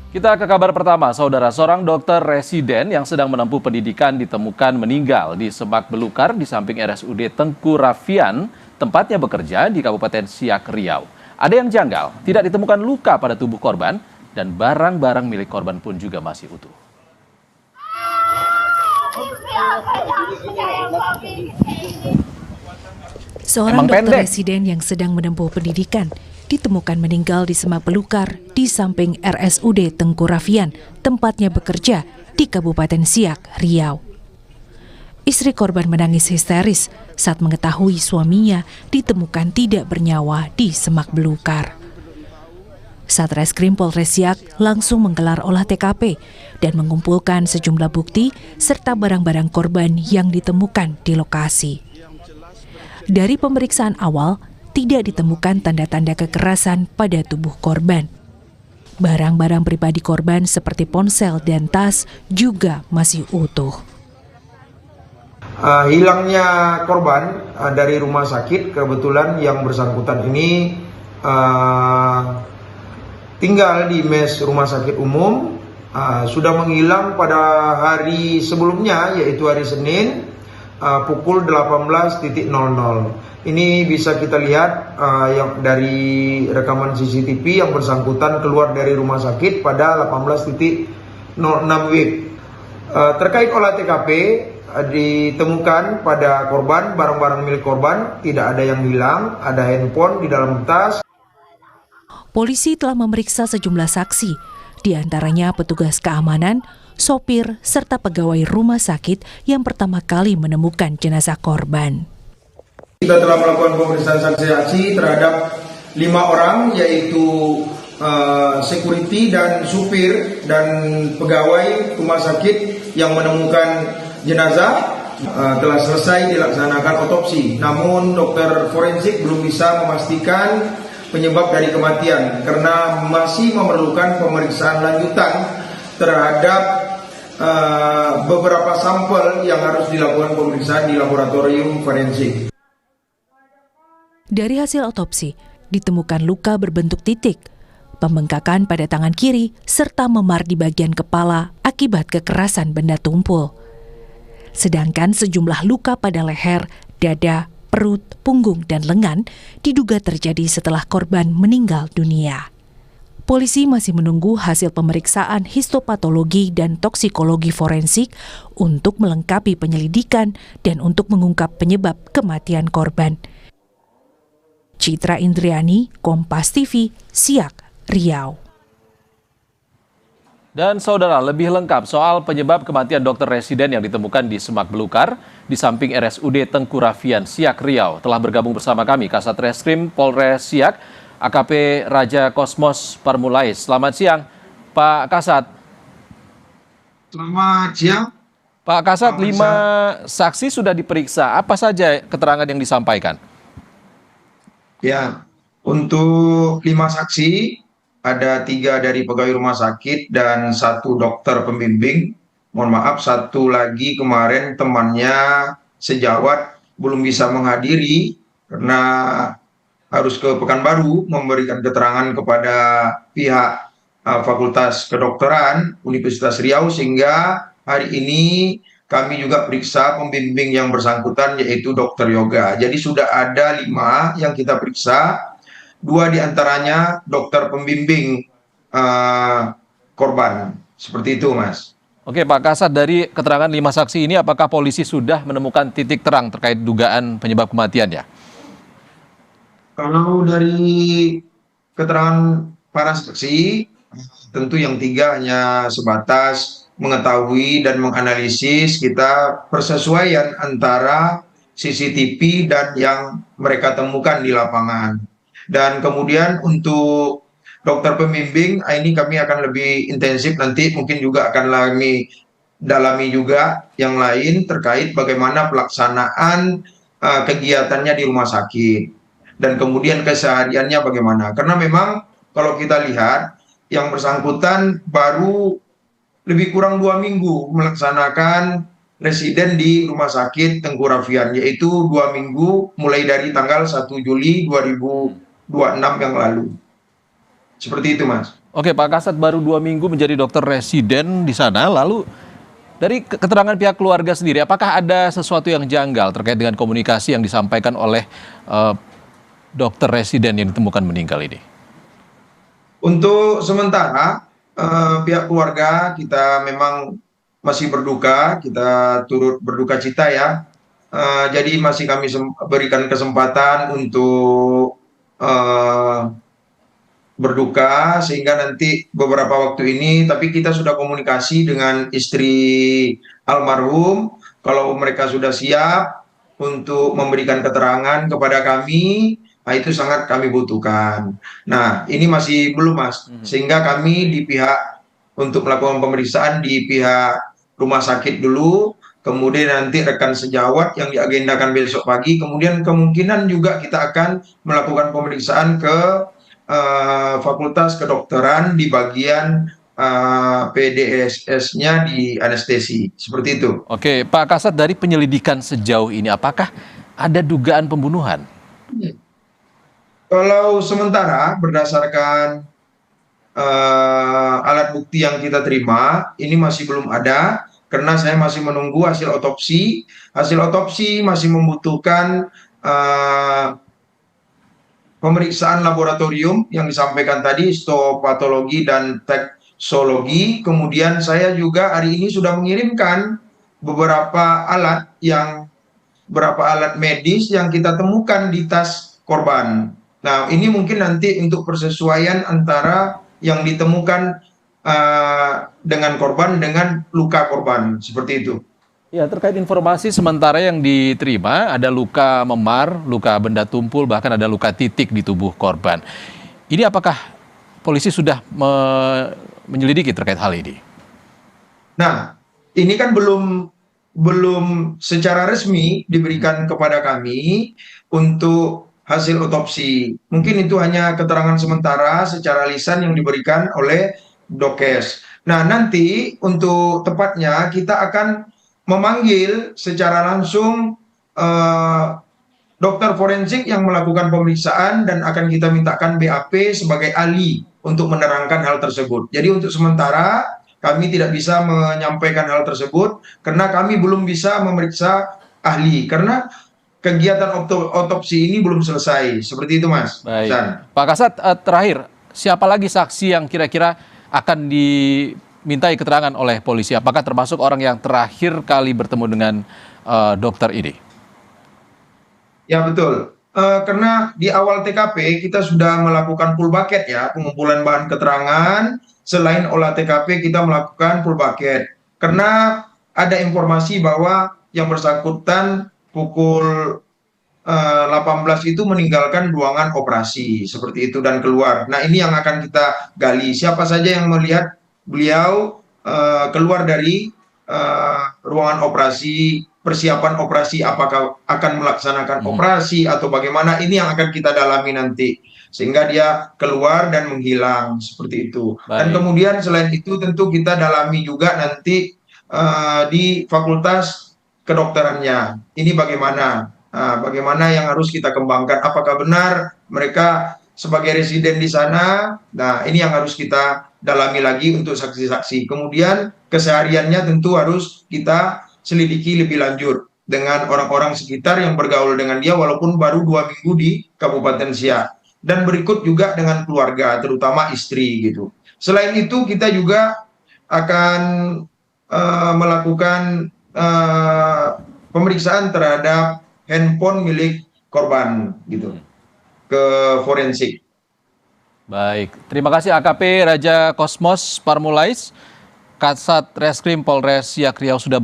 Kita ke kabar pertama, saudara. Seorang dokter residen yang sedang menempuh pendidikan ditemukan meninggal di Semak Belukar di samping RSUD Tengku Rafian, tempatnya bekerja di Kabupaten Siak, Riau. Ada yang janggal, tidak ditemukan luka pada tubuh korban dan barang-barang milik korban pun juga masih utuh. Seorang dokter residen yang sedang menempuh pendidikan ditemukan meninggal di Semak Belukar di samping RSUD Tengku Rafian, tempatnya bekerja di Kabupaten Siak, Riau. Istri korban menangis histeris saat mengetahui suaminya ditemukan tidak bernyawa di Semak Belukar. Satreskrim Polres Siak langsung menggelar olah TKP dan mengumpulkan sejumlah bukti serta barang-barang korban yang ditemukan di lokasi. Dari pemeriksaan awal, tidak ditemukan tanda-tanda kekerasan pada tubuh korban. Barang-barang pribadi korban seperti ponsel dan tas juga masih utuh. Hilangnya korban dari rumah sakit, kebetulan yang bersangkutan ini tinggal di mes rumah sakit umum, sudah menghilang pada hari sebelumnya, yaitu hari Senin pukul 18.00. Ini bisa kita lihat yang dari rekaman CCTV yang bersangkutan keluar dari rumah sakit pada 18.06 WIB. Terkait olah TKP, ditemukan pada korban barang-barang milik korban, tidak ada yang hilang, ada handphone di dalam tas. Polisi telah memeriksa sejumlah saksi, di antaranya petugas keamanan, sopir, serta pegawai rumah sakit yang pertama kali menemukan jenazah korban. Kita telah melakukan pemeriksaan saksi-saksi terhadap 5 orang, yaitu security dan supir dan pegawai rumah sakit yang menemukan jenazah. Telah selesai dilaksanakan otopsi. Namun dokter forensik belum bisa memastikan penyebab dari kematian karena masih memerlukan pemeriksaan lanjutan terhadap beberapa sampel yang harus dilakukan pemeriksaan di laboratorium forensik. Dari hasil otopsi, ditemukan luka berbentuk titik, pembengkakan pada tangan kiri, serta memar di bagian kepala akibat kekerasan benda tumpul. Sedangkan sejumlah luka pada leher, dada, perut, punggung, dan lengan diduga terjadi setelah korban meninggal dunia. Polisi masih menunggu hasil pemeriksaan histopatologi dan toksikologi forensik untuk melengkapi penyelidikan dan untuk mengungkap penyebab kematian korban. Citra Indriani, Kompas TV, Siak, Riau. Dan saudara, lebih lengkap soal penyebab kematian dokter residen yang ditemukan di Semak Belukar di samping RSUD Tengku Rafian, Siak, Riau. Telah bergabung bersama kami Kasat Reskrim Polres Siak, AKP Raja Kosmos Parmulais. Selamat siang, Pak Kasat. Selamat siang. Pak Kasat, 5 saksi sudah diperiksa. Apa saja keterangan yang disampaikan? Ya, untuk 5 saksi, ada 3 dari pegawai rumah sakit dan 1 dokter pembimbing. Mohon maaf, 1 lagi kemarin temannya sejawat belum bisa menghadiri karena harus ke Pekanbaru memberikan keterangan kepada pihak Fakultas Kedokteran Universitas Riau, sehingga hari ini kami juga periksa pembimbing yang bersangkutan, yaitu dokter yoga. Jadi sudah ada 5 yang kita periksa, 2 diantaranya dokter pembimbing korban. Seperti itu, Mas. Oke, Pak Kasat, dari keterangan 5 saksi ini, apakah polisi sudah menemukan titik terang terkait dugaan penyebab kematian ya? Kalau dari keterangan para saksi, tentu yang 3 hanya sebatas mengetahui dan menganalisis kita persesuaian antara CCTV dan yang mereka temukan di lapangan. Dan kemudian untuk dokter pembimbing, ini kami akan lebih intensif nanti, mungkin juga akan kami dalami juga yang lain terkait bagaimana pelaksanaan kegiatannya di rumah sakit. Dan kemudian kesehariannya bagaimana. Karena memang kalau kita lihat, yang bersangkutan baru lebih kurang 2 minggu melaksanakan residen di Rumah Sakit Tengku Rafian, yaitu 2 minggu mulai dari tanggal 1 Juli 2026 yang lalu. Seperti itu, Mas. Oke, Pak Kasat baru 2 minggu menjadi dokter residen di sana, lalu dari keterangan pihak keluarga sendiri, apakah ada sesuatu yang janggal terkait dengan komunikasi yang disampaikan oleh eh, dokter residen yang ditemukan meninggal ini? Untuk sementara pihak keluarga kita memang masih berduka, kita turut berduka cita ya. Jadi masih kami berikan kesempatan untuk eh, berduka sehingga nanti beberapa waktu ini, tapi kita sudah komunikasi dengan istri almarhum kalau mereka sudah siap untuk memberikan keterangan kepada kami. Nah, itu sangat kami butuhkan. Nah, ini masih belum, Mas, sehingga kami di pihak untuk melakukan pemeriksaan di pihak rumah sakit dulu, kemudian nanti rekan sejawat yang diagendakan besok pagi, kemudian kemungkinan juga kita akan melakukan pemeriksaan ke Fakultas Kedokteran di bagian PDSS-nya di anestesi, seperti itu. Oke, Pak Kasat, dari penyelidikan sejauh ini, apakah ada dugaan pembunuhan? Kalau sementara berdasarkan alat bukti yang kita terima, ini masih belum ada, karena saya masih menunggu hasil otopsi. Hasil otopsi masih membutuhkan pemeriksaan laboratorium yang disampaikan tadi, histopatologi dan toksologi. Kemudian saya juga hari ini sudah mengirimkan beberapa alat medis yang kita temukan di tas korban. Nah, ini mungkin nanti untuk persesuaian antara yang ditemukan dengan korban dengan luka korban, seperti itu. Ya, terkait informasi sementara yang diterima, ada luka memar, luka benda tumpul, bahkan ada luka titik di tubuh korban. Ini apakah polisi sudah menyelidiki terkait hal ini? Nah, ini kan belum secara resmi diberikan kepada kami untuk hasil otopsi. Mungkin itu hanya keterangan sementara secara lisan yang diberikan oleh Dokes. Nah, nanti untuk tepatnya kita akan memanggil secara langsung dokter forensik yang melakukan pemeriksaan dan akan kita mintakan BAP sebagai ahli untuk menerangkan hal tersebut. Jadi untuk sementara kami tidak bisa menyampaikan hal tersebut karena kami belum bisa memeriksa ahli karena kegiatan otopsi ini belum selesai. Seperti itu, Mas. Baik. San. Pak Kasat, terakhir, siapa lagi saksi yang kira-kira akan dimintai keterangan oleh polisi? Apakah termasuk orang yang terakhir kali bertemu dengan dokter ini? Ya, betul. Karena di awal TKP kita sudah melakukan full bucket ya, pengumpulan bahan keterangan. Selain olah TKP kita melakukan full bucket. Karena ada informasi bahwa yang bersangkutan pukul 18 itu meninggalkan ruangan operasi seperti itu dan keluar. Nah, ini yang akan kita gali. Siapa saja yang melihat beliau keluar dari ruangan operasi, persiapan operasi, apakah akan melaksanakan operasi atau bagaimana, ini yang akan kita dalami nanti sehingga dia keluar dan menghilang seperti itu. Dan kemudian selain itu tentu kita dalami juga nanti di fakultas kedokterannya. Ini bagaimana yang harus kita kembangkan, apakah benar mereka sebagai residen di sana. Nah, ini yang harus kita dalami lagi untuk saksi-saksi. Kemudian kesehariannya tentu harus kita selidiki lebih lanjut dengan orang-orang sekitar yang bergaul dengan dia walaupun baru 2 minggu di Kabupaten Siak. Dan berikut juga dengan keluarga, terutama istri gitu. Selain itu kita juga akan melakukan pemeriksaan terhadap handphone milik korban gitu ke forensik. Baik, terima kasih AKP Raja Kosmos Parmulais, Kasat Reskrim Polres Siak Riau sudah